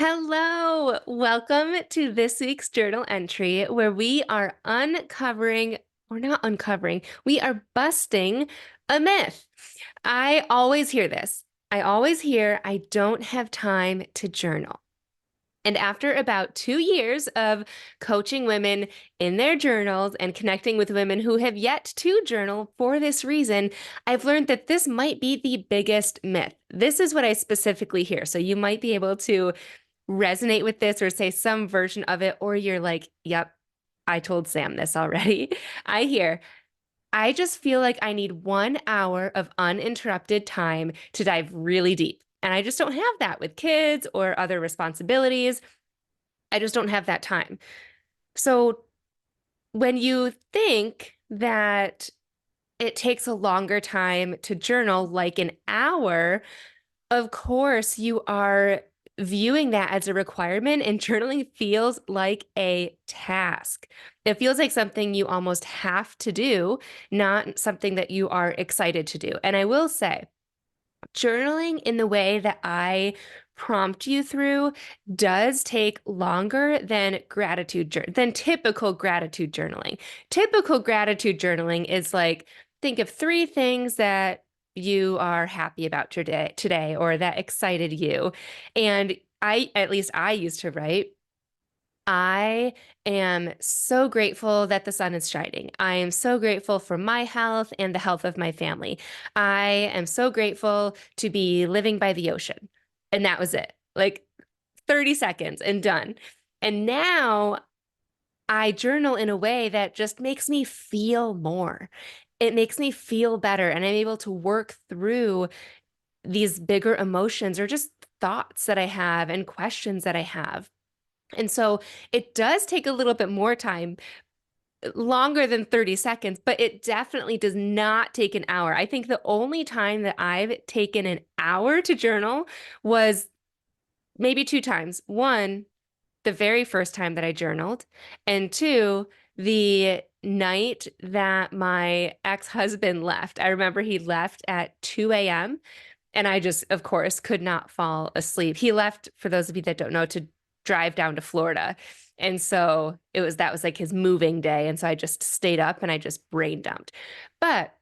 Hello, welcome to this week's journal entry where we are uncovering, or not uncovering, we are busting a myth. I always hear this. I always hear I don't have time to journal. And after about 2 years of coaching women in their journals and connecting with women who have yet to journal for this reason, I've learned that this might be the biggest myth. This is what I specifically hear. So you might be able to resonate with this or say some version of it, or you're like, yep, I told Sam this already. I hear, I just feel like I need 1 hour of uninterrupted time to dive really deep. And I just don't have that with kids or other responsibilities. I just don't have that time. So when you think that it takes a longer time to journal, like an hour, of course, you are viewing that as a requirement, and journaling feels like a task. It feels like something you almost have to do, not something that you are excited to do. And I will say, journaling in the way that I prompt you through does take longer than than typical gratitude journaling. Typical gratitude journaling is like, think of 3 things that you are happy about today or that excited you. And at least I used to write, I am so grateful that the sun is shining. I am so grateful for my health and the health of my family. I am so grateful to be living by the ocean. And that was it. Like 30 seconds and done. And now I journal in a way that just makes me feel more. It makes me feel better. And I'm able to work through these bigger emotions or just thoughts that I have and questions that I have. And so it does take a little bit more time, longer than 30 seconds, but it definitely does not take an hour. I think the only time that I've taken an hour to journal was maybe 2 times. One, the very first time that I journaled, and two, the night that my ex-husband left. I remember he left at 2 a.m. and I just, of course, could not fall asleep. He left, for those of you that don't know, to drive down to Florida. And so that was like his moving day. And so I just stayed up and I just brain dumped. But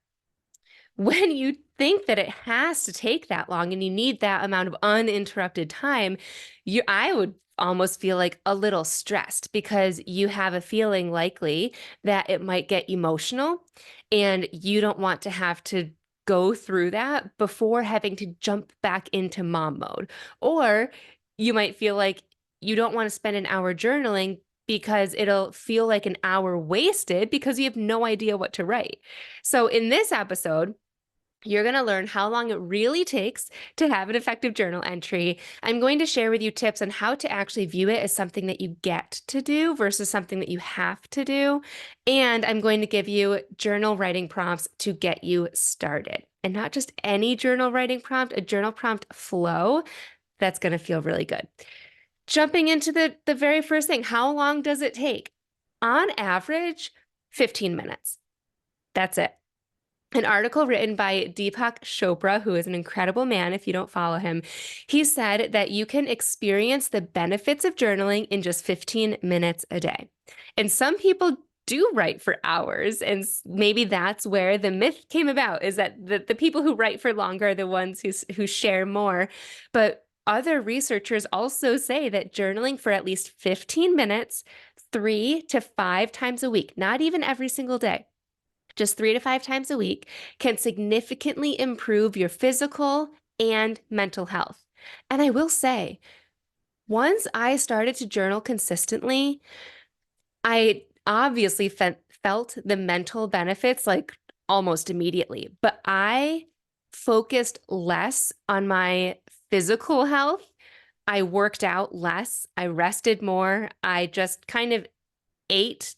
when you think that it has to take that long and you need that amount of uninterrupted time, I would almost feel like a little stressed because you have a feeling likely that it might get emotional and you don't want to have to go through that before having to jump back into mom mode. Or you might feel like you don't want to spend an hour journaling because it'll feel like an hour wasted because you have no idea what to write. So in this episode, you're going to learn how long it really takes to have an effective journal entry. I'm going to share with you tips on how to actually view it as something that you get to do versus something that you have to do. And I'm going to give you journal writing prompts to get you started. And not just any journal writing prompt, a journal prompt flow that's going to feel really good. Jumping into the very first thing, how long does it take? On average, 15 minutes. That's it. An article written by Deepak Chopra, who is an incredible man if you don't follow him, he said that you can experience the benefits of journaling in just 15 minutes a day. And some people do write for hours, and maybe that's where the myth came about, is that the people who write for longer are the ones who share more. But other researchers also say that journaling for at least 15 minutes, 3 to 5 times a week, not even every single day, just 3 to 5 times a week, can significantly improve your physical and mental health. And I will say, once I started to journal consistently, I obviously felt the mental benefits like almost immediately, but I focused less on my physical health. I worked out less. I rested more. I just kind of ate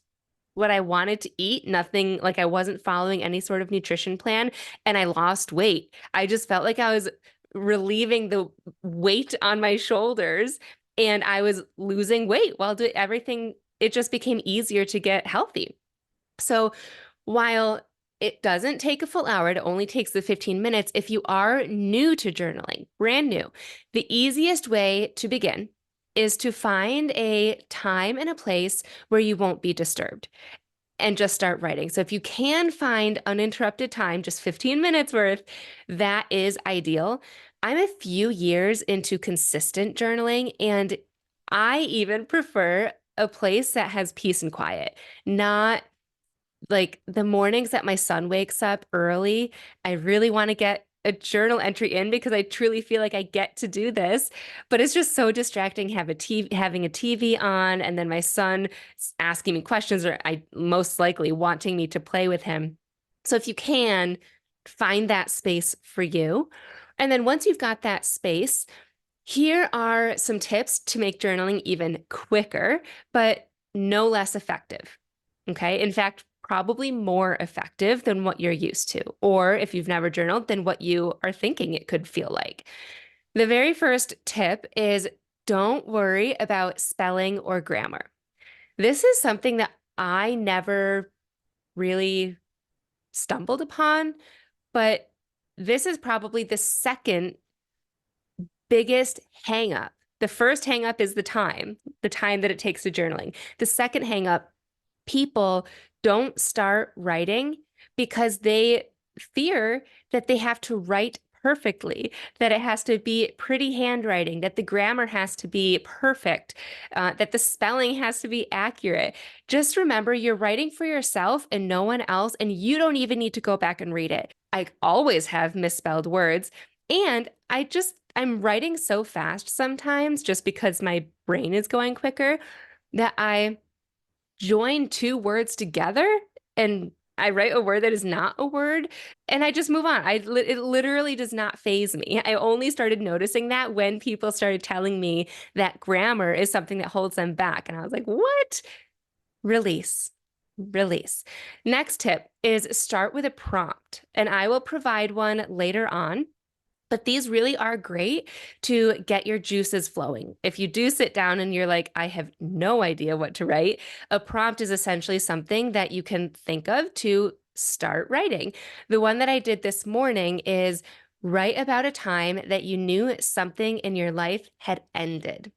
what I wanted to eat, nothing, like I wasn't following any sort of nutrition plan, and I lost weight. I just felt like I was relieving the weight on my shoulders and I was losing weight while doing everything. It just became easier to get healthy. So while it doesn't take a full hour, it only takes the 15 minutes. If you are new to journaling, brand new, the easiest way to begin is to find a time and a place where you won't be disturbed and just start writing. So if you can find uninterrupted time, just 15 minutes worth, that is ideal. I'm a few years into consistent journaling, and I even prefer a place that has peace and quiet, not like the mornings that my son wakes up early. I really want to get a journal entry in because I truly feel like I get to do this, but it's just so distracting having a TV on and then my son asking me questions or I most likely wanting me to play with him. So if you can find that space for you. And then once you've got that space, here are some tips to make journaling even quicker, but no less effective. Okay. In fact, probably more effective than what you're used to, or if you've never journaled, than what you are thinking it could feel like. The very first tip is don't worry about spelling or grammar. This is something that I never really stumbled upon, but this is probably the second biggest hang up. The first hang up is the time that it takes to journaling. The second hang up, people don't start writing because they fear that they have to write perfectly, that it has to be pretty handwriting, that the grammar has to be perfect, that the spelling has to be accurate. Just remember, you're writing for yourself and no one else, and you don't even need to go back and read it. I always have misspelled words, and I'm writing so fast sometimes just because my brain is going quicker that I join two words together and I write a word that is not a word and I just move on. It literally does not faze me. I only started noticing that when people started telling me that grammar is something that holds them back. And I was like, what? Release. Release. Next tip is start with a prompt, and I will provide one later on. But these really are great to get your juices flowing. If you do sit down and you're like, I have no idea what to write, a prompt is essentially something that you can think of to start writing. The one that I did this morning is write about a time that you knew something in your life had ended.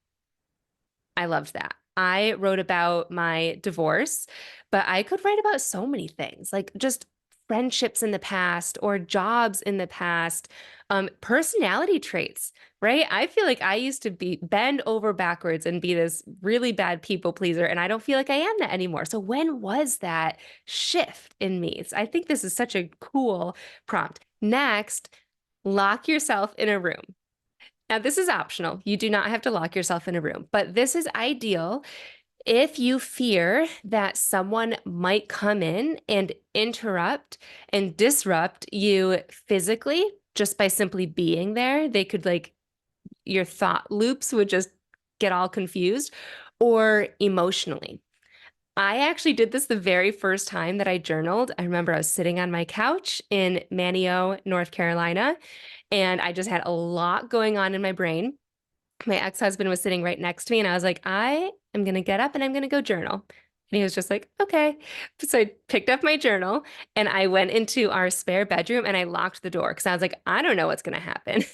I loved that. I wrote about my divorce, but I could write about so many things, like just friendships in the past or jobs in the past, personality traits, right? I feel like I used to be bend over backwards and be this really bad people pleaser, and I don't feel like I am that anymore. So when was that shift in me? I think this is such a cool prompt. Next, lock yourself in a room. Now, this is optional. You do not have to lock yourself in a room, but this is ideal if you fear that someone might come in and interrupt and disrupt you physically just by simply being there. They could your thought loops would just get all confused, or emotionally. I actually did this the very first time that I journaled. I remember I was sitting on my couch in Manio, North Carolina, and I just had a lot going on in my brain. My ex-husband was sitting right next to me, and I was like, I am going to get up and I'm going to go journal. And he was just like, okay. So I picked up my journal and I went into our spare bedroom and I locked the door because I was like, I don't know what's going to happen.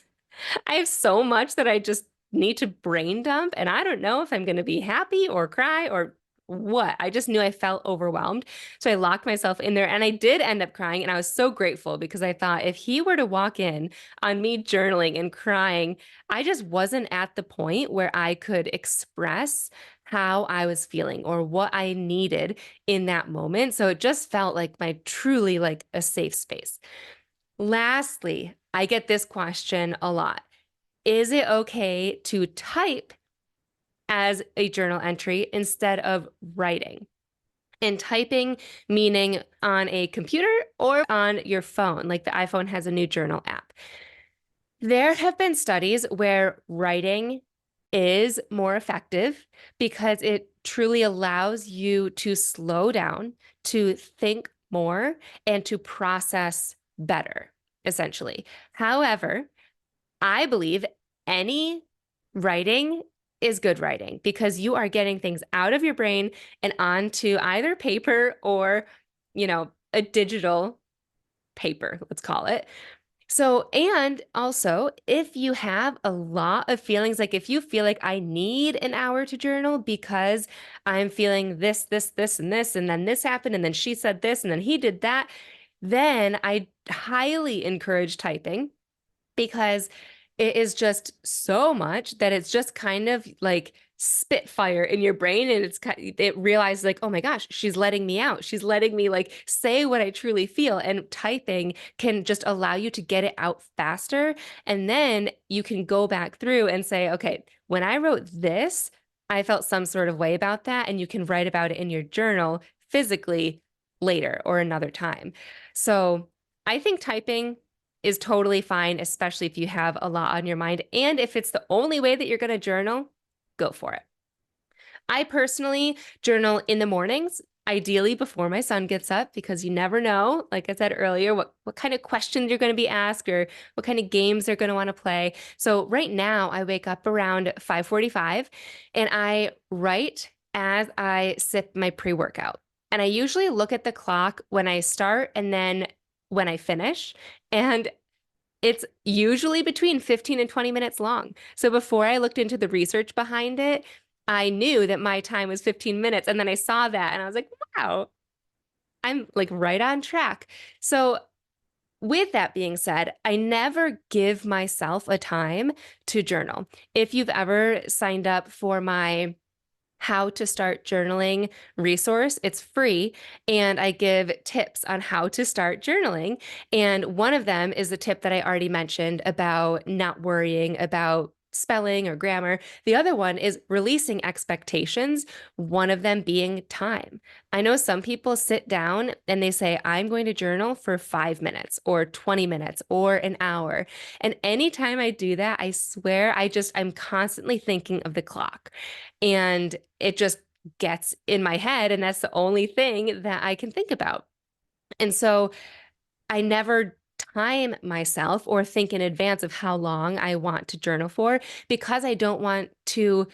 I have so much that I just need to brain dump, and I don't know if I'm going to be happy or cry or what. I just knew I felt overwhelmed. So I locked myself in there and I did end up crying. And I was so grateful because I thought if he were to walk in on me journaling and crying, I just wasn't at the point where I could express how I was feeling or what I needed in that moment. So it just felt like my truly like a safe space. Lastly, I get this question a lot. Is it okay to type as a journal entry instead of writing? And typing meaning on a computer or on your phone, like the iPhone has a new journal app. There have been studies where writing is more effective because it truly allows you to slow down, to think more, and to process better, essentially. However, I believe any writing is good writing because you are getting things out of your brain and onto either paper or, a digital paper, let's call it. So, and also, if you have a lot of feelings, like if you feel like I need an hour to journal because I'm feeling this, and this, and then this happened, and then she said this, and then he did that, then I highly encourage typing because it is just so much that it's just kind of like spitfire in your brain, and it realizes like, oh my gosh, she's letting me out, she's letting me like say what I truly feel. And typing can just allow you to get it out faster, and then you can go back through and say, okay, when I wrote this, I felt some sort of way about that, and you can write about it in your journal physically later or another time. So I think typing is totally fine, especially if you have a lot on your mind. And if it's the only way that you're going to journal, go for it. I personally journal in the mornings, ideally before my son gets up, because you never know, like I said earlier, what kind of questions you're going to be asked or what kind of games they're going to want to play. So right now I wake up around 5:45 and I write as I sip my pre-workout. And I usually look at the clock when I start and then when I finish. And it's usually between 15 and 20 minutes long. So before I looked into the research behind it, I knew that my time was 15 minutes. And then I saw that and I was like, wow, I'm like right on track. So, with that being said, I never give myself a time to journal. If you've ever signed up for my how to start journaling resource. It's free, and I give tips on how to start journaling. And one of them is the tip that I already mentioned about not worrying about spelling or grammar. The other one is releasing expectations, one of them being time. I know some people sit down and they say, I'm going to journal for 5 minutes or 20 minutes or an hour. And anytime I do that, I swear I'm constantly thinking of the clock. And it just gets in my head, and that's the only thing that I can think about. And so I never time myself or think in advance of how long I want to journal for, because I don't want to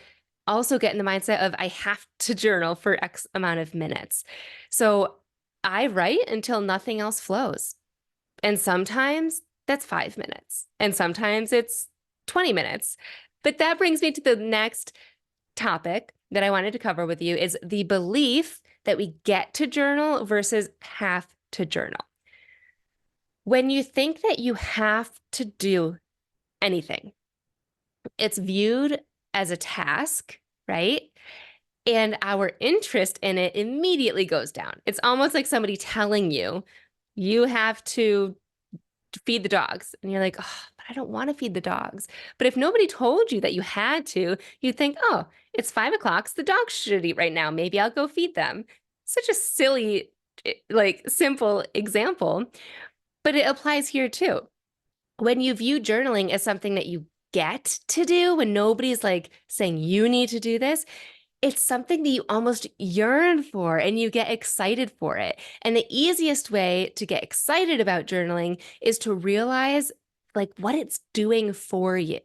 also get in the mindset of I have to journal for X amount of minutes. So I write until nothing else flows. And sometimes that's 5 minutes, and sometimes it's 20 minutes. But that brings me to the next topic that I wanted to cover with you is the belief that we get to journal versus have to journal. When you think that you have to do anything, it's viewed as a task, right? And our interest in it immediately goes down. It's almost like somebody telling you, you have to feed the dogs. And you're like, oh, but I don't want to feed the dogs. But if nobody told you that you had to, you'd think, oh, it's 5 o'clock. The dogs should eat right now. Maybe I'll go feed them. Such a silly, like simple example, but it applies here too. When you view journaling as something that you get to do, when nobody's like saying you need to do this, it's something that you almost yearn for and you get excited for it. And the easiest way to get excited about journaling is to realize like what it's doing for you,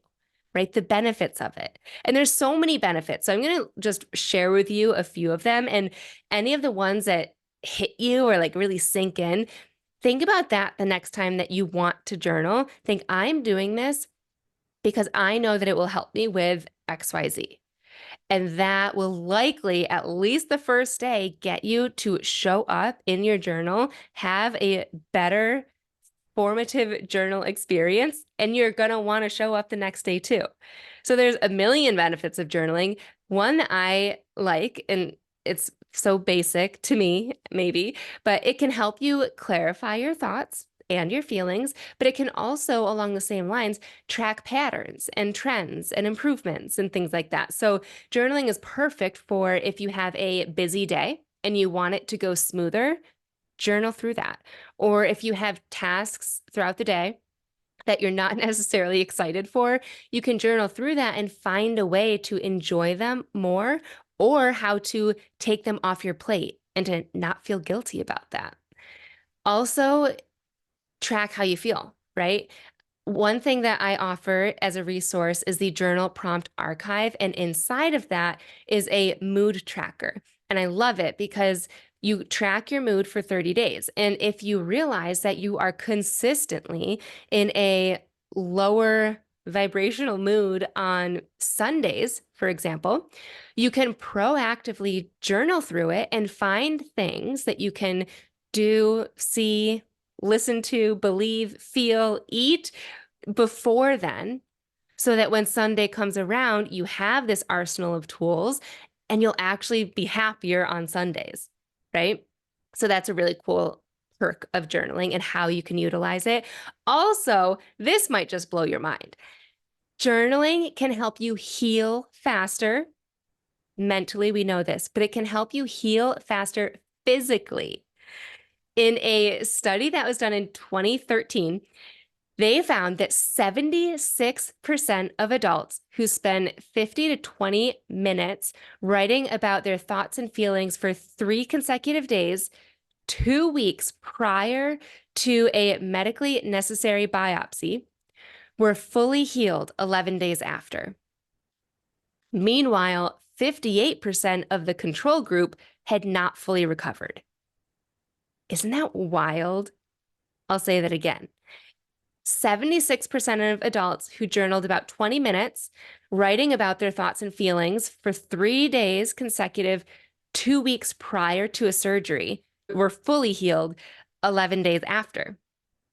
right? The benefits of it. And there's so many benefits. So I'm going to just share with you a few of them, and any of the ones that hit you or like really sink in, think about that the next time that you want to journal. Think, I'm doing this because I know that it will help me with XYZ. And that will likely, at least the first day, get you to show up in your journal, have a better formative journal experience, and you're going to want to show up the next day too. So there's a million benefits of journaling. One that I like, and it's so basic to me, maybe, but it can help you clarify your thoughts and your feelings, but it can also, along the same lines, track patterns and trends and improvements and things like that. So journaling is perfect for if you have a busy day and you want it to go smoother, journal through that. Or if you have tasks throughout the day that you're not necessarily excited for, you can journal through that and find a way to enjoy them more, or how to take them off your plate and to not feel guilty about that. Also, track how you feel, right? One thing that I offer as a resource is the Journal Prompt Archive. And inside of that is a mood tracker. And I love it because You track your mood for 30 days. And if you realize that you are consistently in a lower vibrational mood on Sundays, for example, you can proactively journal through it and find things that you can do, see, listen to, believe, feel, eat before then, so that when Sunday comes around, you have this arsenal of tools and you'll actually be happier on Sundays, right? So that's a really cool perk of journaling and how you can utilize it. Also, this might just blow your mind. Journaling can help you heal faster. Mentally, we know this, but it can help you heal faster physically. In a study that was done in 2013, they found that 76% of adults who spend 50 to 20 minutes writing about their thoughts and feelings for 3 consecutive days, 2 weeks prior to a medically necessary biopsy, were fully healed 11 days after. Meanwhile, 58% of the control group had not fully recovered. Isn't that wild? I'll say that again. 76% of adults who journaled about 20 minutes, writing about their thoughts and feelings for 3 days consecutive, 2 weeks prior to a surgery, were fully healed 11 days after.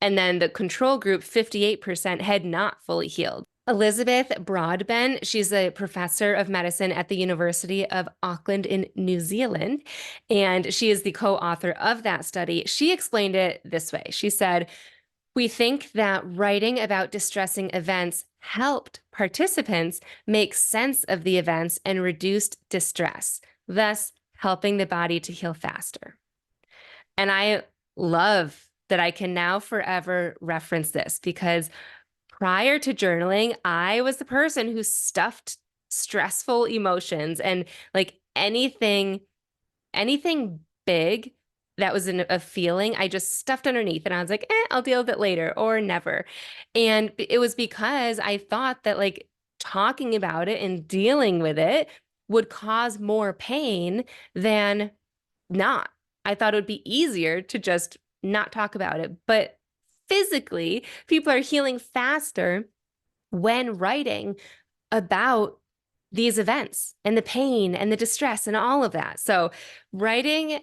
And then the control group, 58%, had not fully healed. Elizabeth Broadbent, she's a professor of medicine at the University of Auckland in New Zealand, and she is the co-author of that study. She explained it this way. She said, "We think that writing about distressing events helped participants make sense of the events and reduced distress, thus helping the body to heal faster." And I love that I can now forever reference this, because prior to journaling, I was the person who stuffed stressful emotions and like anything big that was a feeling, I just stuffed underneath and I was like, I'll deal with it later or never. And it was because I thought that like talking about it and dealing with it would cause more pain than not. I thought it would be easier to just not talk about it. But physically, people are healing faster when writing about these events and the pain and the distress and all of that. So writing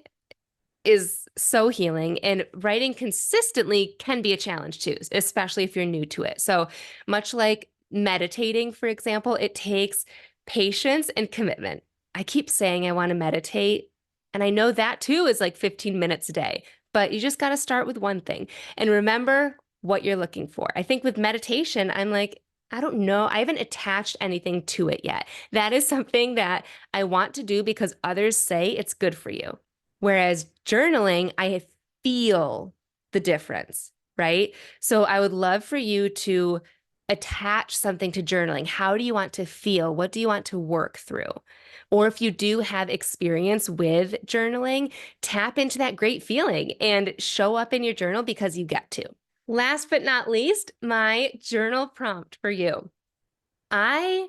is so healing, and writing consistently can be a challenge too, especially if you're new to it. So much like meditating, for example, it takes patience and commitment. I keep saying I want to meditate, and I know that too is like 15 minutes a day, but you just got to start with one thing and remember what you're looking for. I think with meditation, I'm like, I don't know. I haven't attached anything to it yet. That is something that I want to do because others say it's good for you. Whereas journaling, I feel the difference, right? So I would love for you to attach something to journaling. How do you want to feel? What do you want to work through? Or if you do have experience with journaling, tap into that great feeling and show up in your journal because you get to. Last but not least, my journal prompt for you. I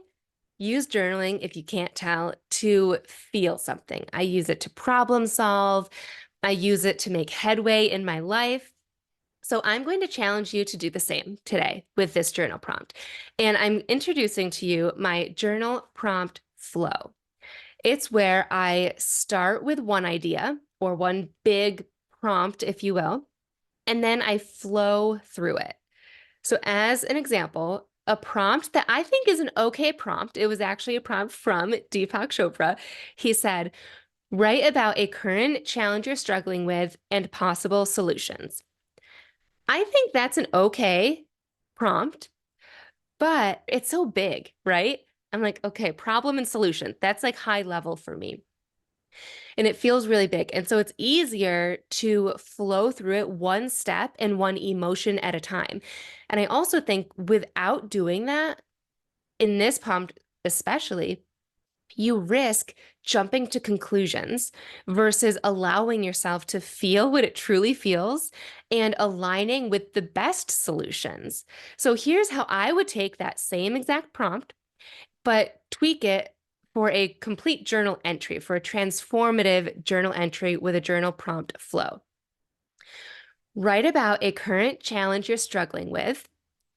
use journaling, if you can't tell, to feel something. I use it to problem solve. I use it to make headway in my life. So I'm going to challenge you to do the same today with this journal prompt. And I'm introducing to you my journal prompt flow. It's where I start with one idea or one big prompt, if you will, and then I flow through it. So as an example, a prompt that I think is an okay prompt, it was actually a prompt from Deepak Chopra. He said, write about a current challenge you're struggling with and possible solutions. I think that's an okay prompt, but it's so big, right? I'm like, okay, problem and solution. That's like high level for me. And it feels really big. And so it's easier to flow through it one step and one emotion at a time. And I also think without doing that, in this prompt especially, you risk jumping to conclusions versus allowing yourself to feel what it truly feels and aligning with the best solutions. So here's how I would take that same exact prompt, but tweak it for a complete journal entry, for a transformative journal entry with a journal prompt flow. Write about a current challenge you're struggling with.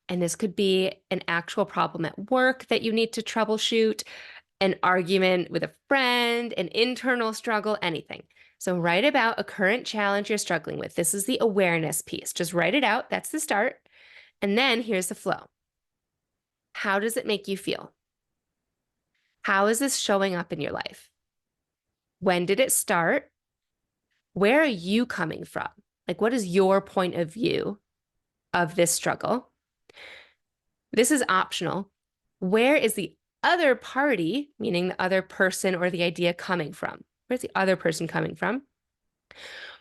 And this could be an actual problem at work that you need to troubleshoot, an argument with a friend, an internal struggle, anything. So write about a current challenge you're struggling with. This is the awareness piece. Just write it out. That's the start. And then here's the flow. How does it make you feel? How is this showing up in your life? When did it start? Where are you coming from? Like, what is your point of view of this struggle? This is optional. Where is the other party, meaning the other person or the idea, coming from? Where's the other person coming from?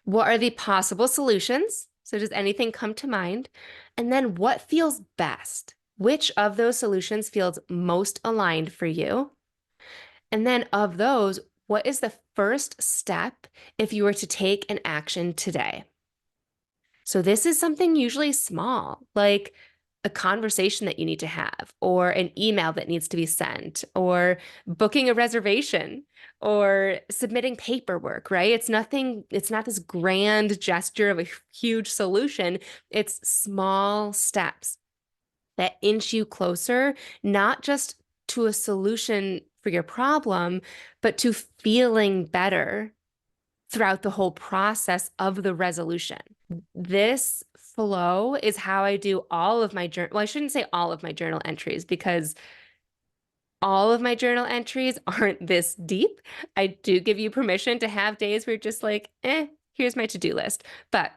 What are the possible solutions? So does anything come to mind? And then what feels best? Which of those solutions feels most aligned for you? And then of those, what is the first step if you were to take an action today? So this is something usually small, like a conversation that you need to have, or an email that needs to be sent, or booking a reservation, or submitting paperwork, right? It's not this grand gesture of a huge solution. It's small steps that inch you closer, not just to a solution for your problem, but to feeling better throughout the whole process of the resolution. This flow is how I do all of my journal. Well, I shouldn't say all of my journal entries because all of my journal entries aren't this deep. I do give you permission to have days where you're just like, here's my to-do list. But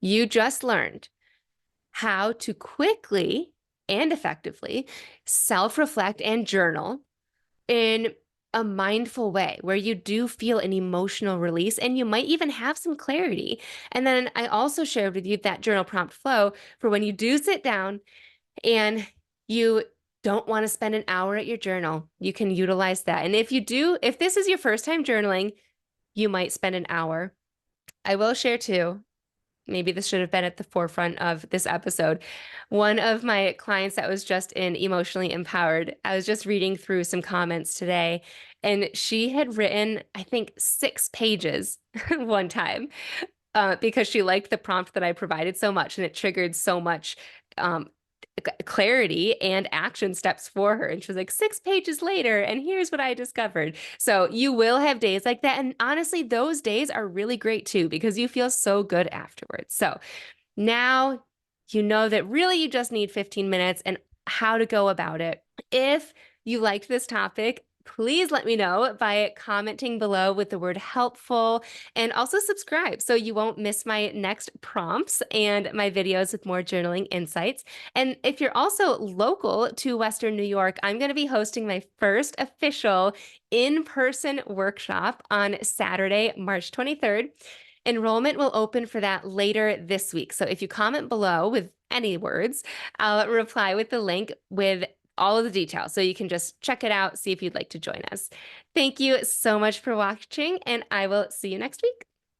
you just learned how to quickly and effectively self-reflect and journal in a mindful way where you do feel an emotional release and you might even have some clarity. And then I also shared with you that journal prompt flow for when you do sit down and you don't want to spend an hour at your journal, you can utilize that. And if this is your first time journaling, you might spend an hour. I will share too, maybe this should have been at the forefront of this episode. One of my clients that was just in Emotionally Empowered, I was just reading through some comments today, and she had written, I think, 6 pages one time because she liked the prompt that I provided so much, and it triggered so much clarity and action steps for her. And she was like, 6 pages later, and here's what I discovered. So you will have days like that. And honestly, those days are really great too, because you feel so good afterwards. So now you know that really you just need 15 minutes and how to go about it. If you liked this topic, please let me know by commenting below with the word helpful, and also subscribe so you won't miss my next prompts and my videos with more journaling insights. And if you're also local to Western New York, I'm going to be hosting my first official in-person workshop on Saturday, March 23rd. Enrollment will open for that later this week. So if you comment below with any words, I'll reply with the link with all of the details. So you can just check it out, see if you'd like to join us. Thank you so much for watching, and I will see you next week.